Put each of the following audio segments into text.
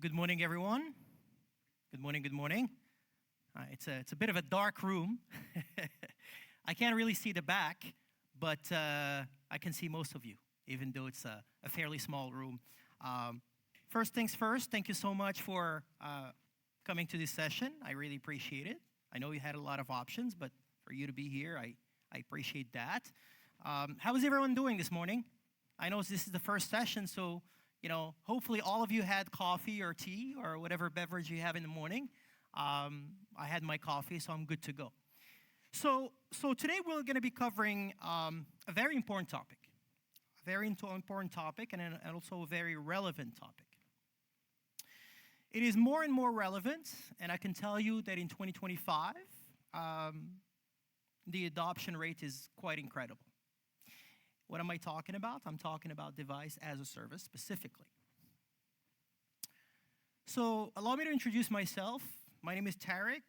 Good morning, everyone. Good morning, good morning. It's a bit of a dark room. I can't really see the back, but I can see most of you, even though it's a fairly small room. First things first, thank you so much for coming to this session. I really appreciate it. I know you had a lot of options, but for you to be here, I appreciate that. How is everyone doing this morning? I know this is the first session, so hopefully all of you had coffee or tea or whatever beverage you have in the morning. I had my coffee, so I'm good to go. So today we're going to be covering a very important topic. A very important topic and also a very relevant topic. It is more and more relevant, and I can tell you that in 2025, the adoption rate is quite incredible. What am I talking about? I'm talking about device as a service specifically. So allow me to introduce myself. My name is Tarek.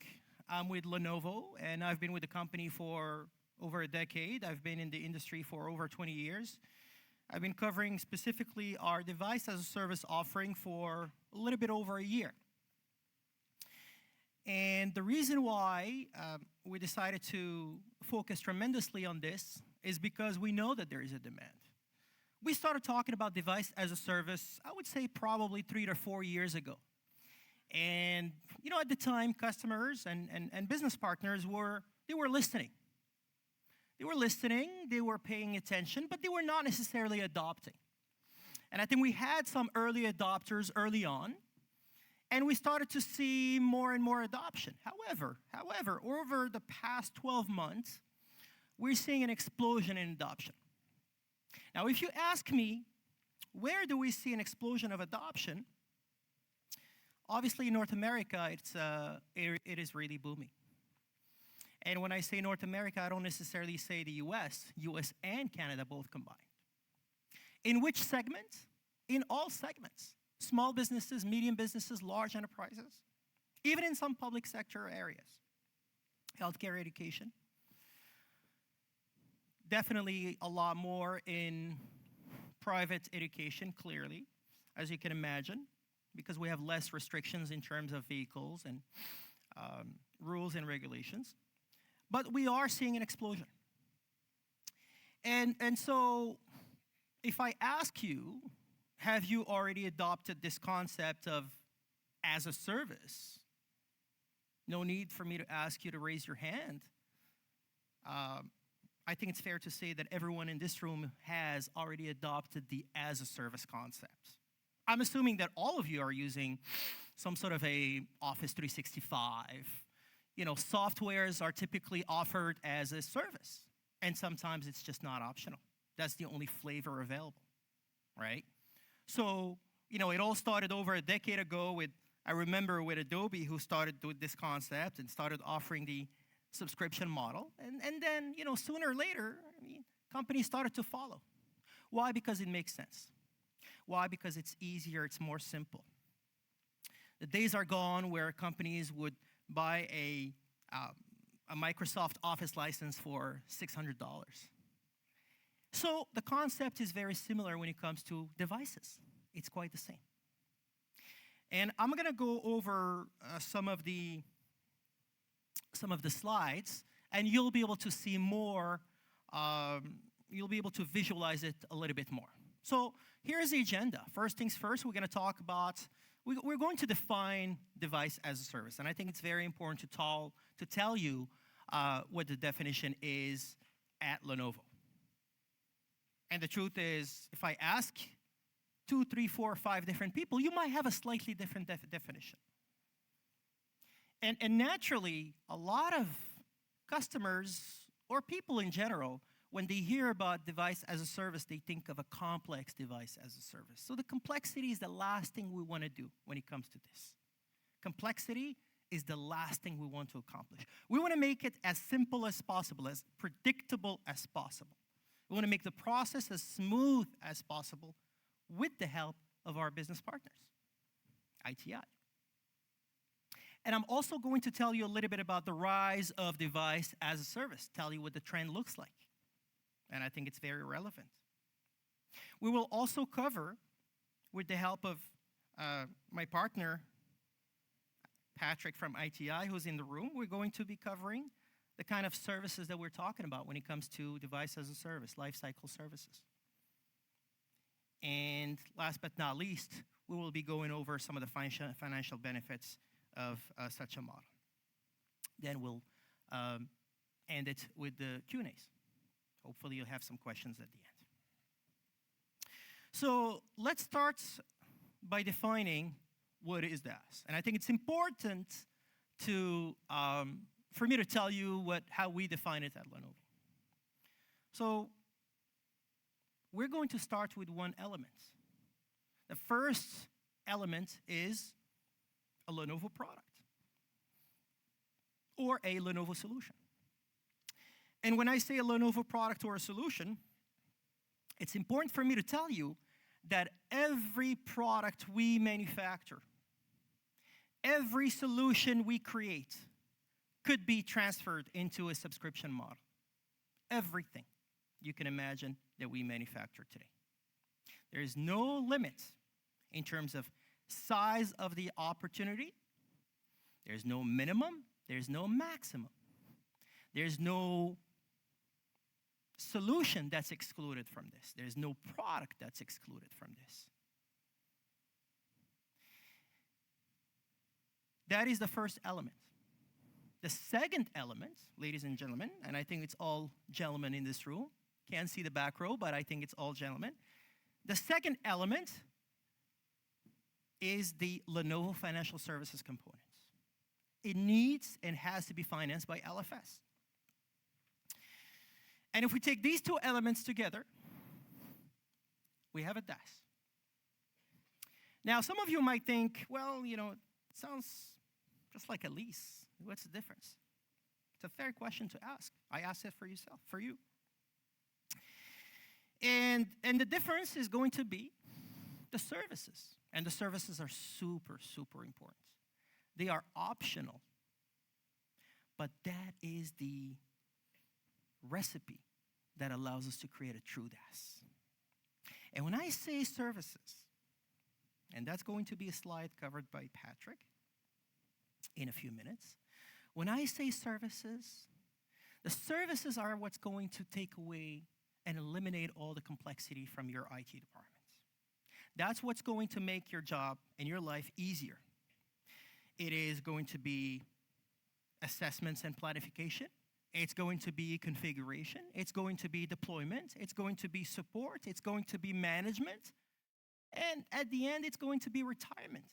I'm with Lenovo, and I've been with the company for over a decade. I've been in the industry for over 20 years. I've been covering specifically our device as a service offering for a little bit over a year. And the reason why we decided to focus tremendously on this is because we know that there is a demand. We started talking about device as a service, I would say probably 3 to 4 years ago. And at the time, customers and business partners were listening. They were listening, they were paying attention, but they were not necessarily adopting. And I think we had some early adopters early on, and we started to see more and more adoption. However, over the past 12 months, we're seeing an explosion in adoption. Now, if you ask me, where do we see an explosion of adoption? Obviously, in North America, it is really booming. And when I say North America, I don't necessarily say the US and Canada both combined. In which segment? In all segments. Small businesses, medium businesses, large enterprises, even in some public sector areas. Healthcare, education. Definitely a lot more in private education, clearly, as you can imagine, because we have less restrictions in terms of vehicles and rules and regulations. But we are seeing an explosion. And so if I ask you, have you already adopted this concept of as a service? No need for me to ask you to raise your hand. I think it's fair to say that everyone in this room has already adopted the as a service concept. I'm assuming that all of you are using some sort of a Office 365. Softwares are typically offered as a service, and sometimes it's just not optional. That's the only flavor available, right? So, it all started over a decade ago with Adobe, who started with this concept and started offering the subscription model. And then, sooner or later, companies started to follow. Why? Because it makes sense. Why? Because it's easier, it's more simple. The days are gone where companies would buy a Microsoft Office license for $600. So the concept is very similar when it comes to devices. It's quite the same. And I'm going to go over some of the slides, and you'll be able to see more, you'll be able to visualize it a little bit more. So here's the agenda. First things first, we're going to talk about, we're going to define device as a service. And I think it's very important to tell you what the definition is at Lenovo. And the truth is, if I ask 2, 3, 4, 5 different people, you might have a slightly different definition. And naturally, a lot of customers or people in general, when they hear about device as a service, they think of a complex device as a service. So the complexity is the last thing we want to do when it comes to this. Complexity is the last thing we want to accomplish. We want to make it as simple as possible, as predictable as possible. We want to make the process as smooth as possible with the help of our business partners, ITI. And I'm also going to tell you a little bit about the rise of device as a service, tell you what the trend looks like. And I think it's very relevant. We will also cover, with the help of my partner, Patrick from ITI, who's in the room, we're going to be covering the kind of services that we're talking about when it comes to device as a service, lifecycle services. And last but not least, we will be going over some of the financial benefits of such a model. Then we'll end it with the Q&As. Hopefully you'll have some questions at the end. So let's start by defining what is DaaS. And I think it's important to, for me to tell you how we define it at Lenovo. So we're going to start with one element. The first element is a Lenovo product or a Lenovo solution. And when I say a Lenovo product or a solution, it's important for me to tell you that every product we manufacture, every solution we create could be transferred into a subscription model. Everything you can imagine that we manufacture today. There is no limit in terms of size of the opportunity. There's no minimum. There's no maximum. There's no solution that's excluded from this. There's no product that's excluded from this. That is the first element. The second element, ladies and gentlemen, and I think it's all gentlemen in this room. Can't see the back row, but I think it's all gentlemen. The second element is the Lenovo Financial Services component. It needs and has to be financed by LFS. And if we take these two elements together, we have a DaaS. Now, some of you might think, well, you know, it sounds just like a lease. What's the difference? It's a fair question to ask. I asked it for you. And the difference is going to be the services. And the services are super, super important. They are optional. But that is the recipe that allows us to create a true DaaS. And when I say services, and that's going to be a slide covered by Patrick in a few minutes. When I say services, the services are what's going to take away and eliminate all the complexity from your IT department. That's what's going to make your job and your life easier. It is going to be assessments and planification. It's going to be configuration. It's going to be deployment. It's going to be support. It's going to be management. And at the end, it's going to be retirement.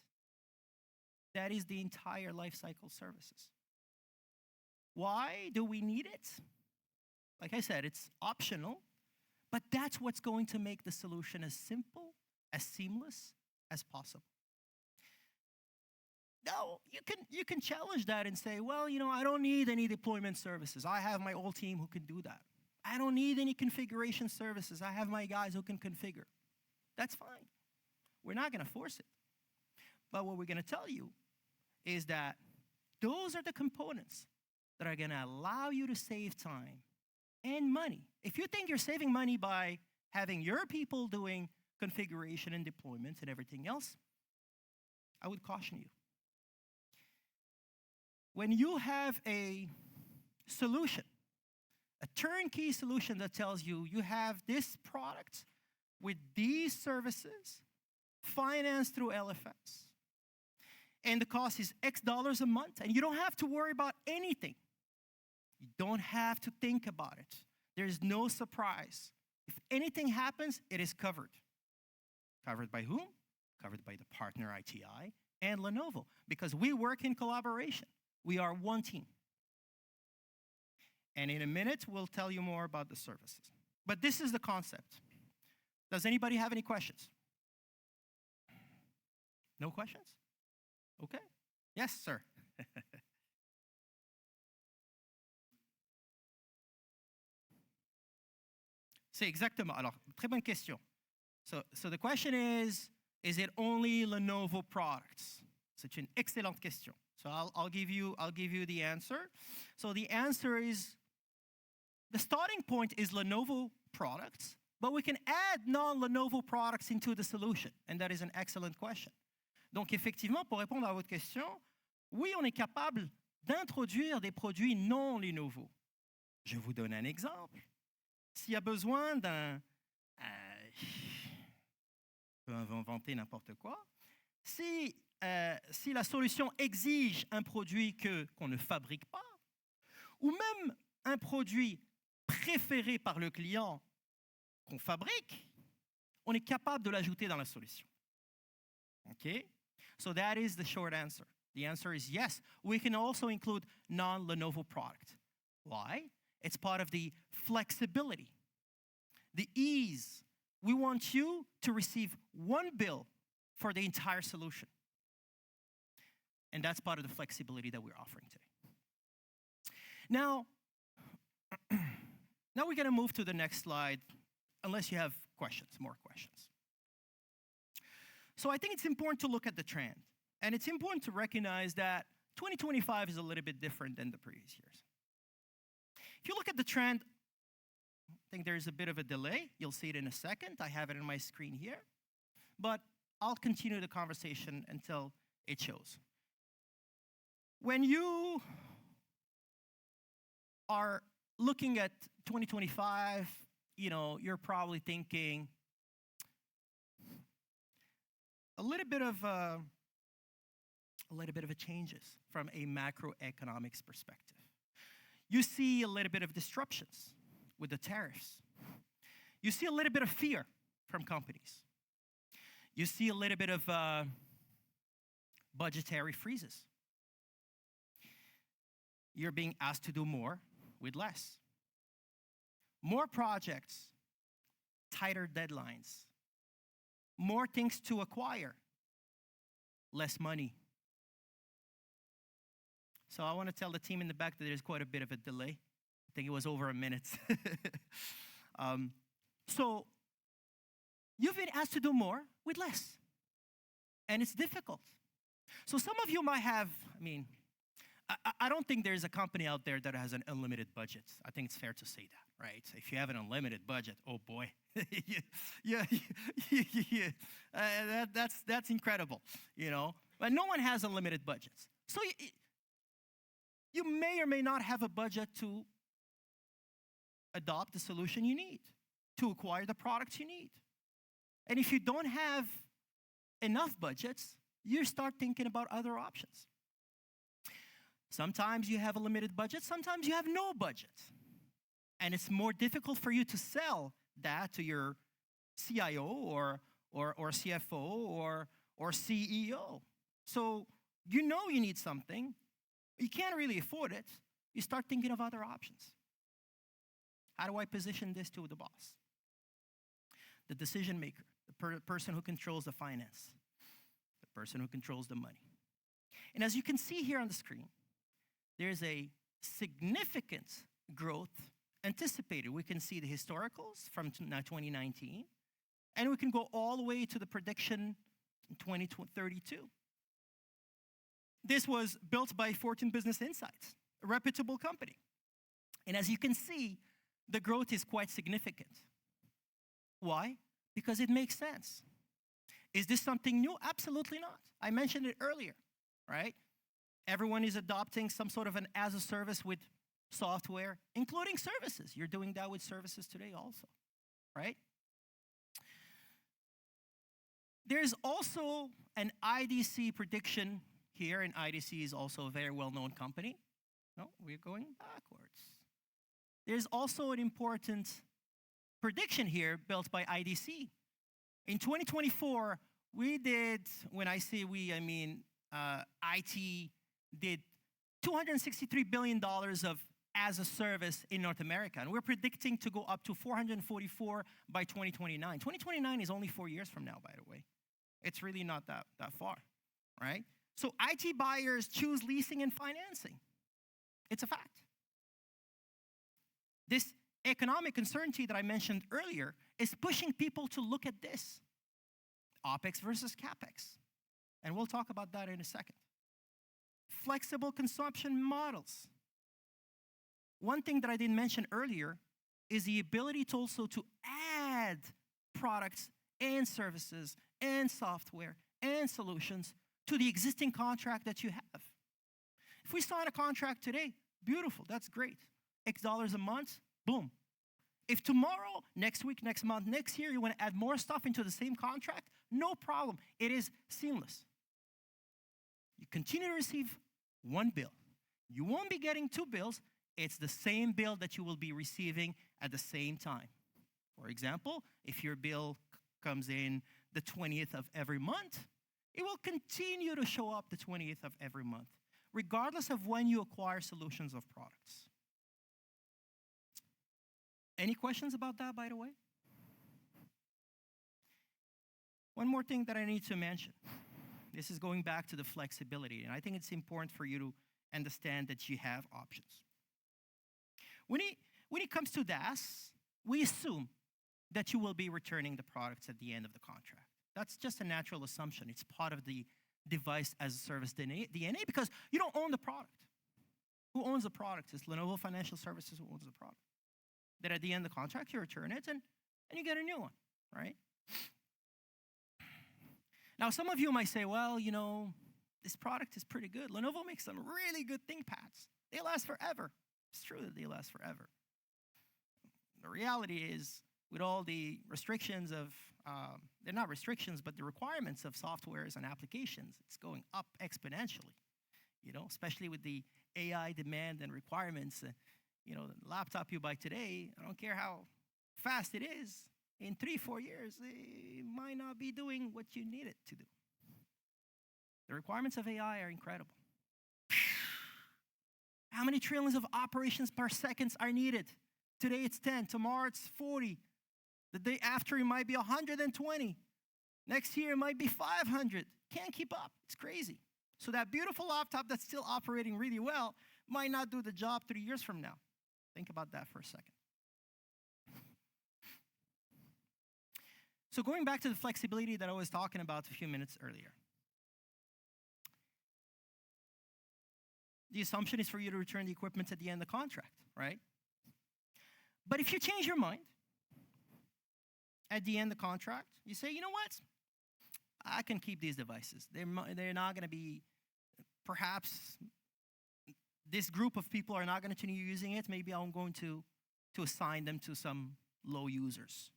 That is the entire lifecycle services. Why do we need it? Like I said, it's optional, but that's what's going to make the solution as simple, as seamless as possible. Now, you can challenge that and say, well, you know, I don't need any deployment services. I have my whole team who can do that. I don't need any configuration services. I have my guys who can configure. That's fine. We're not going to force it. But what we're going to tell you is that those are the components that are going to allow you to save time and money. If you think you're saving money by having your people doing configuration and deployment and everything else, I would caution you. When you have a solution, a turnkey solution that tells you you have this product with these services financed through LFS, and the cost is X dollars a month, and you don't have to worry about anything. You don't have to think about it. There's no surprise. If anything happens, it is covered. Covered by whom? Covered by the partner ITI and Lenovo, because we work in collaboration. We are one team. And in a minute, we'll tell you more about the services. But this is the concept. Does anybody have any questions? No questions? Okay. Yes, sir. C'est exactement. Alors, très bonne question. So the question is it only Lenovo products? C'est une excellente question. So I'll give you the answer. So the answer is, the starting point is Lenovo products, but we can add non-Lenovo products into the solution, and that is an excellent question. Donc, effectivement, pour répondre à votre question, oui, on est capable d'introduire des produits non Lenovo. Je vous donne un exemple. S'il y a besoin d'un... je peux inventer n'importe quoi. Si la solution exige un produit qu'on ne fabrique pas, ou même un produit préféré par le client qu'on fabrique, on est capable de l'ajouter dans la solution. Okay? So that is the short answer. The answer is yes. We can also include non-Lenovo product. Why? It's part of the flexibility, the ease. We want you to receive one bill for the entire solution. And that's part of the flexibility that we're offering today. Now we're going to move to the next slide, unless you have questions, more questions. So I think it's important to look at the trend. And it's important to recognize that 2025 is a little bit different than the previous years. If you look at the trend, I think there's a bit of a delay. You'll see it in a second. I have it on my screen here. But I'll continue the conversation until it shows. When you are looking at 2025, you're probably thinking a little bit of changes from a macroeconomics perspective. You see a little bit of disruptions with the tariffs. You see a little bit of fear from companies. You see a little bit of budgetary freezes. You're being asked to do more with less. More projects, tighter deadlines. More things to acquire, less money. So I want to tell the team in the back that there's quite a bit of a delay. I think it was over a minute. So you've been asked to do more with less. And it's difficult. So some of you might have, I don't think there's a company out there that has an unlimited budget. I think it's fair to say that, right? If you have an unlimited budget, oh boy, that's incredible, But no one has unlimited budgets. So you may or may not have a budget to adopt the solution you need, to acquire the products you need. And if you don't have enough budgets, you start thinking about other options. Sometimes you have a limited budget, sometimes you have no budget. And it's more difficult for you to sell that to your CIO or CFO or CEO. So you need something, you can't really afford it, you start thinking of other options. How do I position this to the boss? The decision maker, the person who controls the finance, the person who controls the money. And as you can see here on the screen, there's a significant growth anticipated. We can see the historicals from 2019, and we can go all the way to the prediction in 2032. This was built by Fortune Business Insights, a reputable company. And as you can see, the growth is quite significant. Why? Because it makes sense. Is this something new? Absolutely not. I mentioned it earlier, right? Everyone is adopting some sort of an as-a-service with software, including services. You're doing that with services today also, right? There's also an IDC prediction here, and IDC is also a very well-known company. No, we're going backwards. There's also an important prediction here built by IDC. In 2024, we did, when I say we, I mean IT did $263 billion of as a service in North America. And we're predicting to go up to 444 by 2029. 2029 is only 4 years from now, by the way. It's really not that far, right? So IT buyers choose leasing and financing. It's a fact. This economic uncertainty that I mentioned earlier is pushing people to look at this. OpEx versus CapEx. And we'll talk about that in a second. Flexible consumption models. One thing that I didn't mention earlier is the ability to also to add products and services and software and solutions to the existing contract that you have. If we sign a contract today, beautiful, that's great. X dollars a month, boom. If tomorrow, next week, next month, next year, you want to add more stuff into the same contract, no problem. It is seamless. You continue to receive one bill. You won't be getting two bills. It's the same bill that you will be receiving at the same time. For example, if your bill comes in the 20th of every month, it will continue to show up the 20th of every month, regardless of when you acquire solutions of products. Any questions about that, by the way? One more thing that I need to mention. This is going back to the flexibility, and I think it's important for you to understand that you have options. When it comes to DaaS, we assume that you will be returning the products at the end of the contract. That's just a natural assumption. It's part of the device as a service DNA because you don't own the product. Who owns the product? It's Lenovo Financial Services who owns the product. That at the end of the contract, you return it and you get a new one, right? Now, some of you might say, well, you know, this product is pretty good. Lenovo makes some really good ThinkPads. They last forever. It's true that they last forever. The reality is, with all the restrictions of, they're not restrictions, but the requirements of softwares and applications, it's going up exponentially, you know, especially with the AI demand and requirements. You know, the laptop you buy today, I don't care how fast it is, in 3-4 years, it might not be doing what you need it to do. The requirements of AI are incredible. How many trillions of operations per second are needed? Today it's 10, tomorrow it's 40. The day after it might be 120. Next year it might be 500. Can't keep up, it's crazy. So that beautiful laptop that's still operating really well might not do the job 3 years from now. Think about that for a second. So going back to the flexibility that I was talking about a few minutes earlier. The assumption is for you to return the equipment at the end of the contract, right? But if you change your mind at the end of the contract, you say, you know what? I can keep these devices. They're not going to be, perhaps this group of people are not going to continue using it. Maybe I'm going to assign them to some low users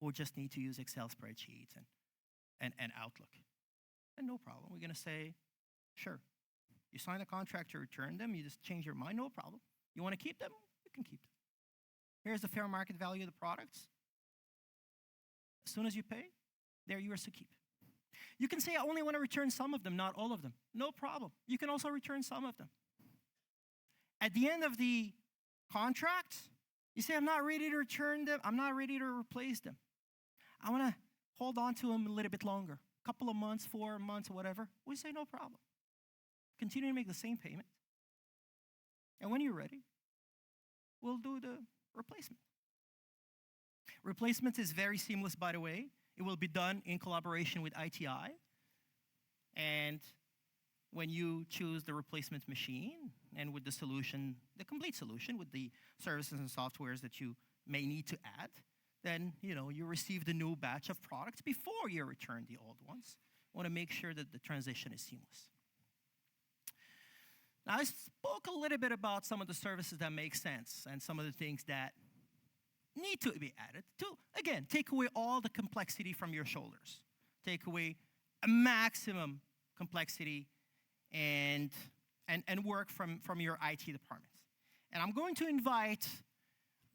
who just need to use Excel spreadsheets and Outlook. And no problem. We're going to say, sure. You sign a contract to return them. You just change your mind. No problem. You want to keep them? You can keep them. Here's the fair market value of the products. As soon as you pay, they're yours to keep. You can say, I only want to return some of them, not all of them. No problem. You can also return some of them. At the end of the contract, you say, I'm not ready to return them. I'm not ready to replace them. I want to hold on to them a little bit longer. A couple of months, 4 months, whatever. We say, no problem. Continue to make the same payment. And when you're ready, we'll do the replacement. Replacement is very seamless, by the way. It will be done in collaboration with ITI. And when you choose the replacement machine and with the solution, the complete solution with the services and softwares that you may need to add, then you receive the new batch of products before you return the old ones. You want to make sure that the transition is seamless. Now, I spoke a little bit about some of the services that make sense and some of the things that need to be added to, again, take away all the complexity from your shoulders. Take away a maximum complexity and work from your IT department. And I'm going to invite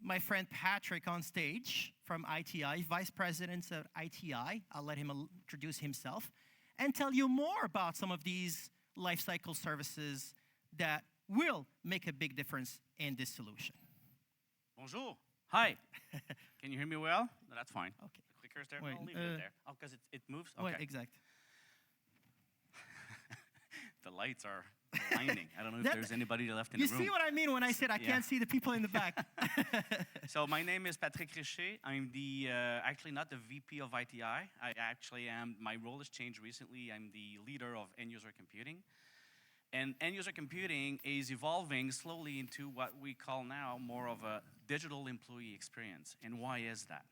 my friend Patrick on stage from ITI, Vice President of ITI. I'll let him introduce himself and tell you more about some of these lifecycle services that will make a big difference in this solution. Bonjour. Hi. Can you hear me well? No, that's fine. Okay. The clicker's there. Wait, I'll leave it there. Oh, because it moves? Okay. Wait, exact. The lights are blinding. I don't know if there's anybody left in the room. You see what I mean when I said I can't see the people in the back? So my name is Patrick Richer. I'm the actually not the VP of ITI. I actually am, my role has changed recently. I'm the leader of end-user computing. And end-user computing is evolving slowly into what we call now more of a digital employee experience. And why is that?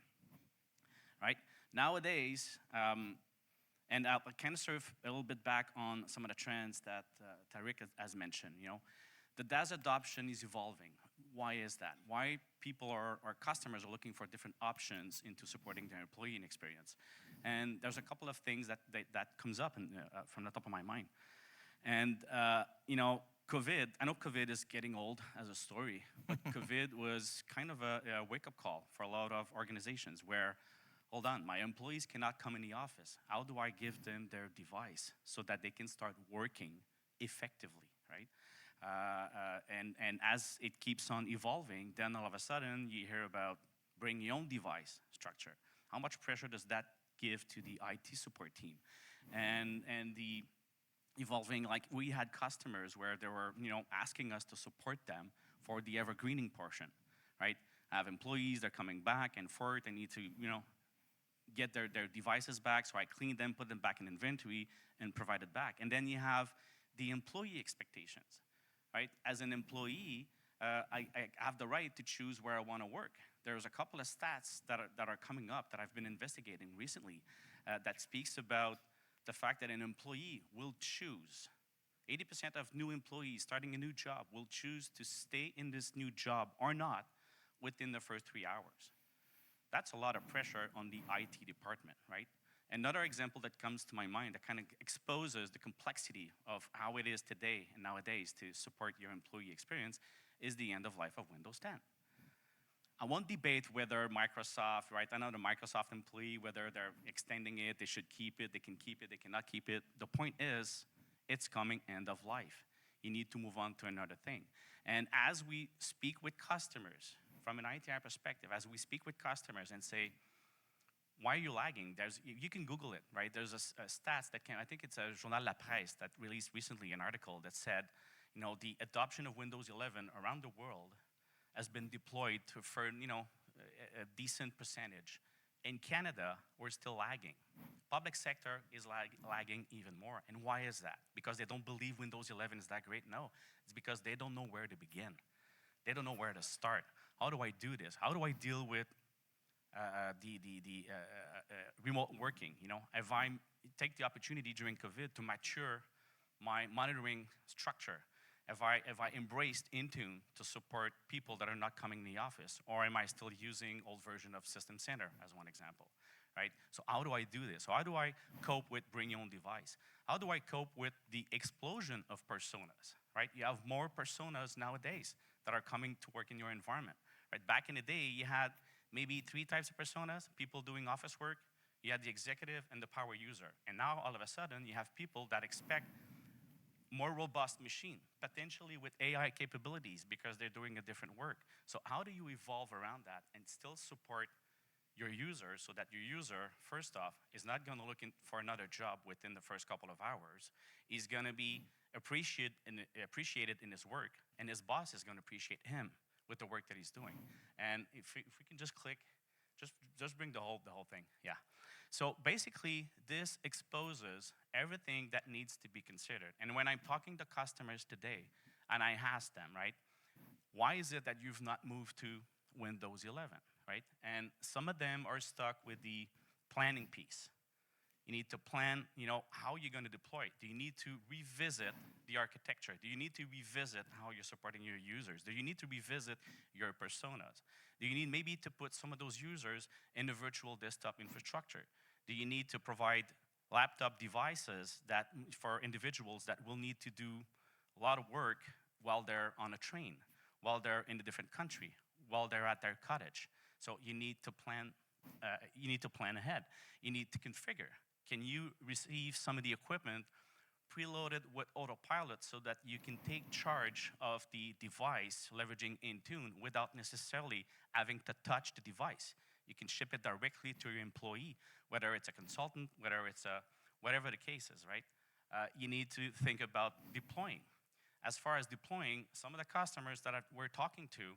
Right? Nowadays, And I'll kind of surf a little bit back on some of the trends that Tariq has mentioned. The DaaS adoption is evolving. Why is that? Why people our customers are looking for different options into supporting their employee experience? And there's a couple of things that comes up from the top of my mind. And COVID, I know COVID is getting old as a story, but COVID was kind of a wake-up call for a lot of organizations where, hold on, my employees cannot come in the office. How do I give them their device so that they can start working effectively, right? And as it keeps on evolving, then all of a sudden you hear about bring your own device structure. How much pressure does that give to the IT support team? And the evolving, like we had customers where they were, asking us to support them for the evergreening portion, right? I have employees, they're coming back and forth, they need to, get their devices back, so I clean them, put them back in inventory, and provide it back. And then you have the employee expectations, right? As an employee, I have the right to choose where I want to work. There's a couple of stats that are coming up that I've been investigating recently that speaks about the fact that an employee will choose, 80% of new employees starting a new job will choose to stay in this new job or not within the first 3 hours. That's a lot of pressure on the IT department, right? Another example that comes to my mind that kind of exposes the complexity of how it is today and nowadays to support your employee experience is the end of life of Windows 10. I won't debate whether Microsoft, right? I know the Microsoft employee, whether they're extending it, they should keep it, they can keep it, they cannot keep it. The point is, it's coming end of life. You need to move on to another thing. And as we speak with customers, from an ITI perspective, as we speak with customers and say, why are you lagging? You can Google it, right? There's a stats that I think it's a Journal La Presse that released recently an article that said, the adoption of Windows 11 around the world has been deployed for, a decent percentage. In Canada, we're still lagging. Public sector is lagging even more. And why is that? Because they don't believe Windows 11 is that great? No, it's because they don't know where to begin. They don't know where to start. How do I do this? How do I deal with the remote working? If I take the opportunity during COVID to mature my monitoring structure, if I embraced Intune to support people that are not coming in the office, or am I still using old version of System Center as one example, right? So how do I do this? How do I cope with bring your own device? How do I cope with the explosion of personas, right? You have more personas nowadays that are coming to work in your environment, right? Back in the day, you had maybe 3 types of personas, people doing office work, you had the executive and the power user. And now all of a sudden, you have people that expect more robust machine, potentially with AI capabilities because they're doing a different work. So how do you evolve around that and still support your user so that your user, first off, is not gonna look for another job within the first couple of hours, is gonna be appreciated in his work, and his boss is gonna appreciate him with the work that he's doing. And if we can just click, just bring the whole thing, yeah. So basically, this exposes everything that needs to be considered. And when I'm talking to customers today, and I ask them, right, why is it that you've not moved to Windows 11, right? And some of them are stuck with the planning piece. You need to plan, how you're going to deploy it. Do you need to revisit the architecture? Do you need to revisit how you're supporting your users? Do you need to revisit your personas? Do you need maybe to put some of those users in the virtual desktop infrastructure? Do you need to provide laptop devices that for individuals that will need to do a lot of work while they're on a train, while they're in a different country, while they're at their cottage? So you need to plan. You need to plan ahead. You need to configure. Can you receive some of the equipment preloaded with autopilot so that you can take charge of the device leveraging Intune without necessarily having to touch the device? You can ship it directly to your employee, whether it's a consultant, whether it's whatever the case is, right? You need to think about deploying. As far as deploying, some of the customers that we're talking to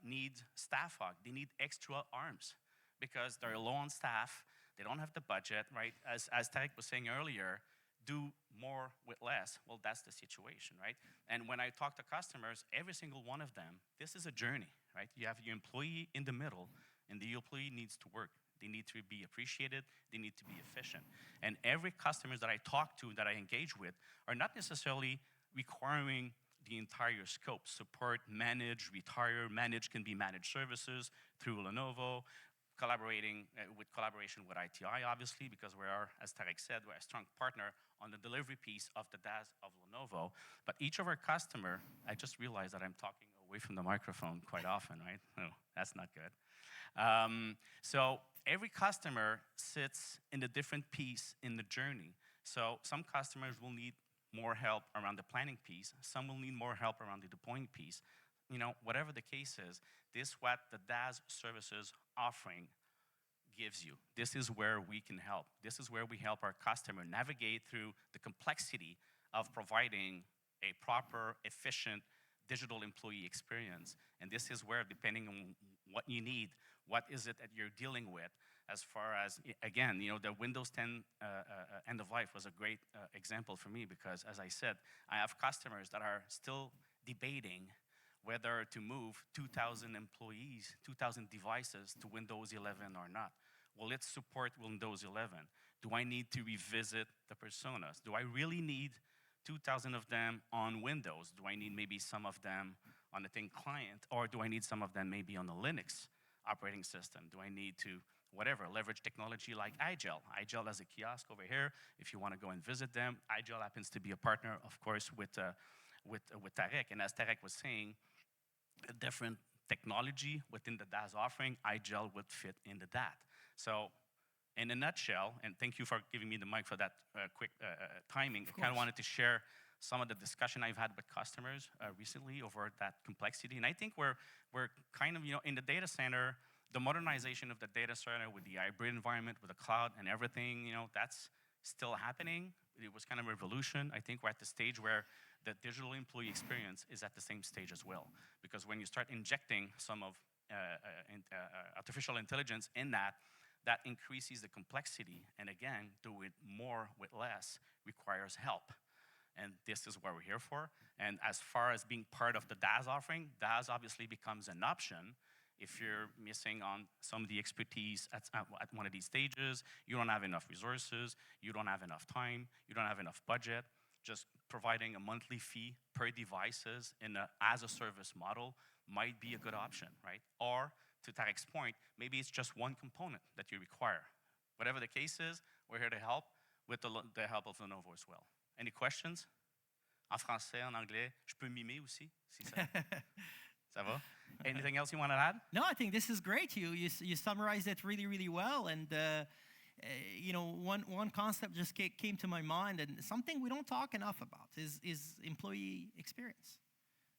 need staff aug. They need extra arms because they're low on staff. They don't have the budget, right? As Tariq was saying earlier, do more with less. Well, that's the situation, right? And when I talk to customers, every single one of them, this is a journey, right? You have your employee in the middle, and the employee needs to work. they need to be appreciated, they need to be efficient. And every customer that I talk to, that I engage with, are not necessarily requiring the entire scope. Support, manage, retire, manage can be managed services through Lenovo, collaboration with ITI, obviously, because we are, as Tarek said, we're a strong partner on the delivery piece of the DaaS of Lenovo. But each of our customer, I just realized that I'm talking away from the microphone quite often, right? Oh, that's not good. So every customer sits in a different piece in the journey. So some customers will need more help around the planning piece. Some will need more help around the deploying piece. You know, whatever the case is, this is what the DaaS services offering gives you. This is where we can help. This is where we help our customer navigate through the complexity of providing a proper, efficient digital employee experience. And this is where, depending on what you need, what is it that you're dealing with, as far as, again, you know, the Windows 10 end of life was a great example for me, because, as I said, I have customers that are still debating whether to move 2,000 employees, 2,000 devices to Windows 11 or not. Will it support Windows 11? Do I need to revisit the personas? Do I really need 2,000 of them on Windows? Do I need maybe some of them on the thin client? Or do I need some of them maybe on the Linux operating system? Do I need to, whatever, leverage technology like iGel? iGel has a kiosk over here. If you want to go and visit them, iGel happens to be a partner, of course, with Tarek. And as Tarek was saying, a different technology within the DaaS offering, iGel would fit into that. So in a nutshell, and thank you for giving me the mic for that quick timing, I kind of wanted to share some of the discussion I've had with customers recently over that complexity. And I think we're kind of, you know, in the data center, the modernization of the data center with the hybrid environment, with the cloud and everything, you know, that's still happening. It was kind of a revolution. I think we're at the stage where the digital employee experience is at the same stage as well. Because when you start injecting some of artificial intelligence in that, that increases the complexity. And again, do it more with less requires help. And this is what we're here for. And as far as being part of the DaaS offering, DaaS obviously becomes an option if you're missing on some of the expertise at one of these stages, you don't have enough resources, you don't have enough time, you don't have enough budget. Just providing a monthly fee per devices in a as-a-service model might be a good option, right? Or, to Tarek's point, maybe it's just one component that you require. Whatever the case is, we're here to help with the help of Lenovo as well. Any questions? En français, en anglais, je peux mimer aussi, si ça, ça va? Anything else you want to add? No, I think this is great. You summarized it really, really well. And you know, one concept just came to my mind, and something we don't talk enough about is employee experience.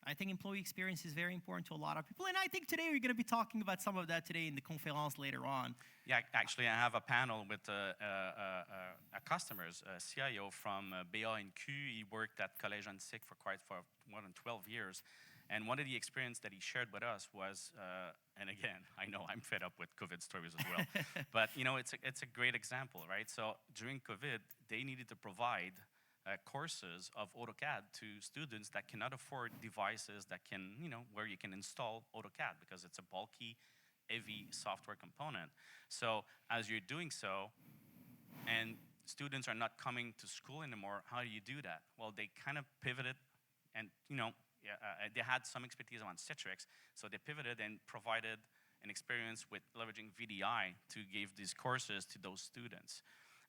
I think employee experience is very important to a lot of people, and I think today we're going to be talking about some of that today in the conference later on. Yeah, actually, I have a panel with customers, a CIO from BA&Q. He worked at Collège Antique for more than 12 years. And one of the experience that he shared with us was, and again, I know I'm fed up with COVID stories as well, but you know, it's a great example, right? So during COVID, they needed to provide courses of AutoCAD to students that cannot afford devices that can, you know, where you can install AutoCAD because it's a bulky, heavy software component. So as you're doing so, and students are not coming to school anymore, how do you do that? Well, they kind of pivoted, and you know, they had some expertise on Citrix, so they pivoted and provided an experience with leveraging VDI to give these courses to those students.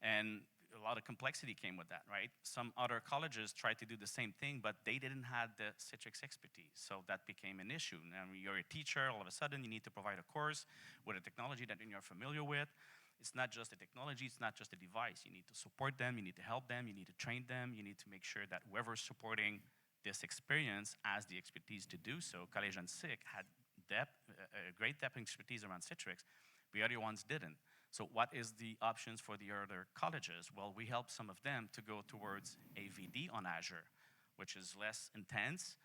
And a lot of complexity came with that, right? Some other colleges tried to do the same thing, but they didn't have the Citrix expertise, so that became an issue. Now you're a teacher, all of a sudden you need to provide a course with a technology that you're familiar with. It's not just the technology, it's not just the device. You need to support them, you need to help them, you need to train them, you need to make sure that whoever's supporting this experience has the expertise to do so. Collège Antique had great depth and expertise around Citrix, the other ones didn't. So what is the options for the other colleges? Well, we help some of them to go towards AVD on Azure, which is less intense,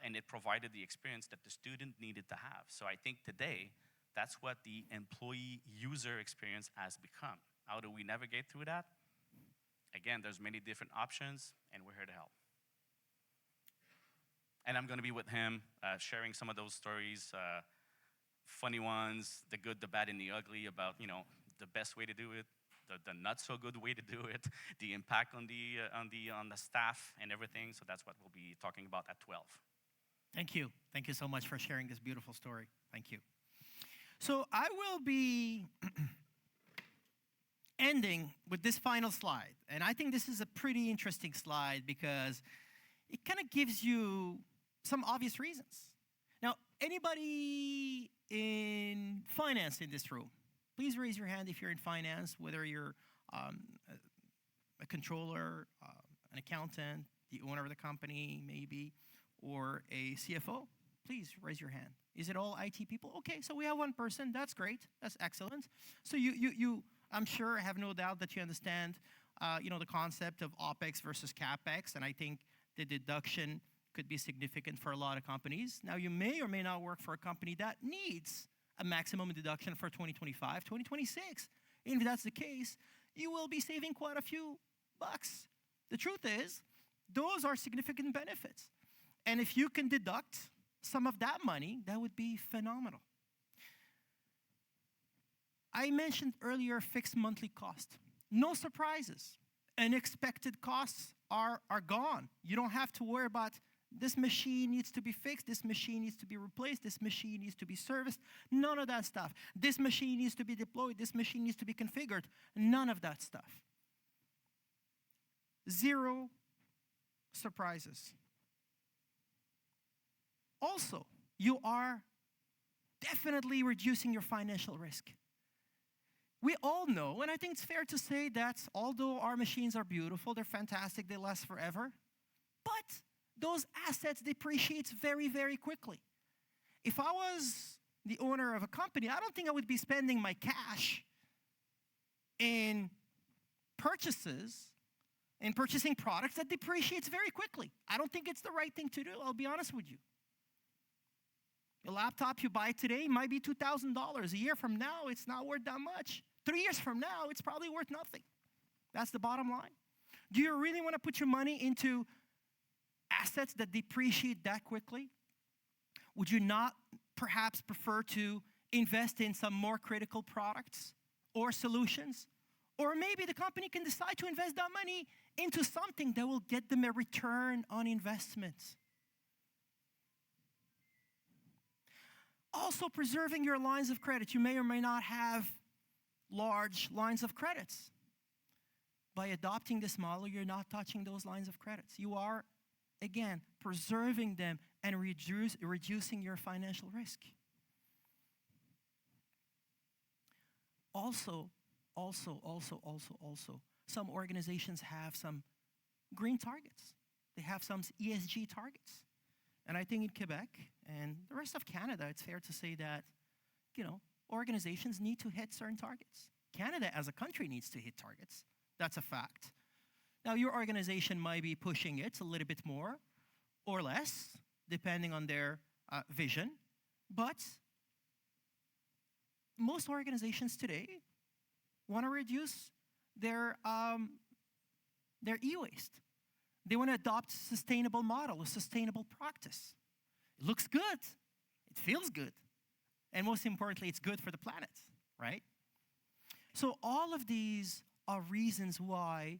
and it provided the experience that the student needed to have. So I think today, that's what the employee user experience has become. How do we navigate through that? Again, there's many different options, and we're here to help. And I'm going to be with him, sharing some of those stories, funny ones, the good, the bad, and the ugly about, you know, the best way to do it, the not so good way to do it, the impact on the staff and everything. So that's what we'll be talking about at 12. Thank you. Thank you so much for sharing this beautiful story. Thank you. So I will be ending with this final slide. And I think this is a pretty interesting slide because it kind of gives you some obvious reasons. Now, anybody in finance in this room, please raise your hand if you're in finance, whether you're a controller, an accountant, the owner of the company maybe, or a CFO. Please raise your hand. Is it all IT people? Okay, so we have one person. That's great. That's excellent. So you I'm sure, I have no doubt that you understand the concept of OpEx versus CapEx, and I think the deduction could be significant for a lot of companies. Now, you may or may not work for a company that needs a maximum deduction for 2025, 2026. And if that's the case, you will be saving quite a few bucks. The truth is, those are significant benefits. And if you can deduct some of that money, that would be phenomenal. I mentioned earlier fixed monthly cost. No surprises. Unexpected costs are gone. You don't have to worry about this machine needs to be fixed, this machine needs to be replaced, this machine needs to be serviced. None of that stuff. This machine needs to be deployed, this machine needs to be configured. None of that stuff. Zero surprises. Also, you are definitely reducing your financial risk. We all know, and I think it's fair to say that although our machines are beautiful, they're fantastic, they last forever, but those assets depreciate very, very quickly. If I was the owner of a company, I don't think I would be spending my cash in purchases, in purchasing products that depreciates very quickly. I don't think it's the right thing to do, I'll be honest with you. A laptop you buy today might be $2,000. A year from now, it's not worth that much. 3 years from now, it's probably worth nothing. That's the bottom line. Do you really want to put your money into assets that depreciate that quickly? Would you not perhaps prefer to invest in some more critical products or solutions? Or maybe the company can decide to invest that money into something that will get them a return on investment. Also, preserving your lines of credit. You may or may not have large lines of credits. By adopting this model, you're not touching those lines of credits. You are, again, preserving them and reducing your financial risk. Also, some organizations have some green targets. They have some ESG targets. And I think in Quebec and the rest of Canada, it's fair to say that, organizations need to hit certain targets. Canada as a country needs to hit targets. That's a fact. Now, your organization might be pushing it a little bit more or less, depending on their vision. But most organizations today want to reduce their e-waste. They want to adopt a sustainable model, a sustainable practice. It looks good. It feels good. And most importantly, it's good for the planet, right? So all of these are reasons why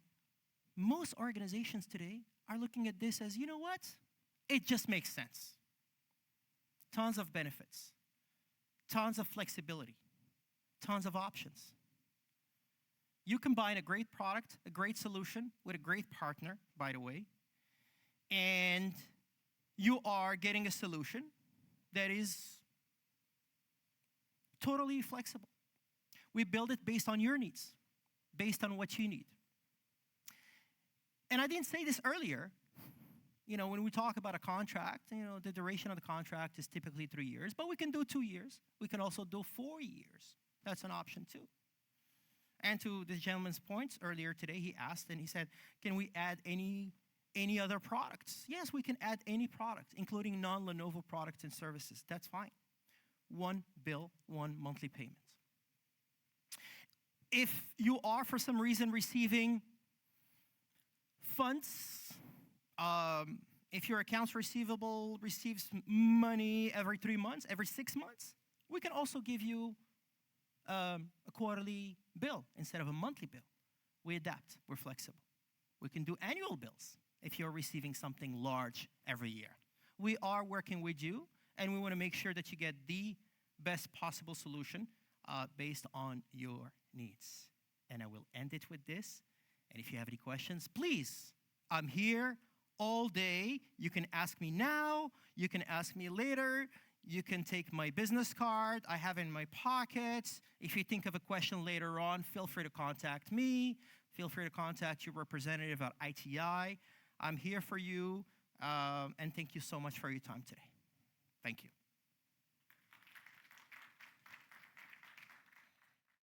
most organizations today are looking at this as, you know what? It just makes sense. Tons of benefits, tons of flexibility, tons of options. You combine a great product, a great solution with a great partner, by the way, and you are getting a solution that is totally flexible. We build it based on your needs, based on what you need. And I didn't say this earlier. When we talk about a contract, the duration of the contract is typically 3 years, but we can do 2 years. We can also do 4 years. That's an option too. And to this gentleman's points earlier today, he asked and he said, can we add any other products? Yes, we can add any product, including non-Lenovo products and services. That's fine. One bill, one monthly payment. If you are, for some reason, receiving funds, if your accounts receivable receives money every 3 months, every 6 months, we can also give you a quarterly bill instead of a monthly bill. We adapt. We're flexible. We can do annual bills if you're receiving something large every year. We are working with you, and we want to make sure that you get the best possible solution based on your needs. And I will end it with this. And if you have any questions, please, I'm here all day. You can ask me now. You can ask me later. You can take my business card. I have it in my pocket. If you think of a question later on, feel free to contact me. Feel free to contact your representative at ITI. I'm here for you, and thank you so much for your time today. Thank you.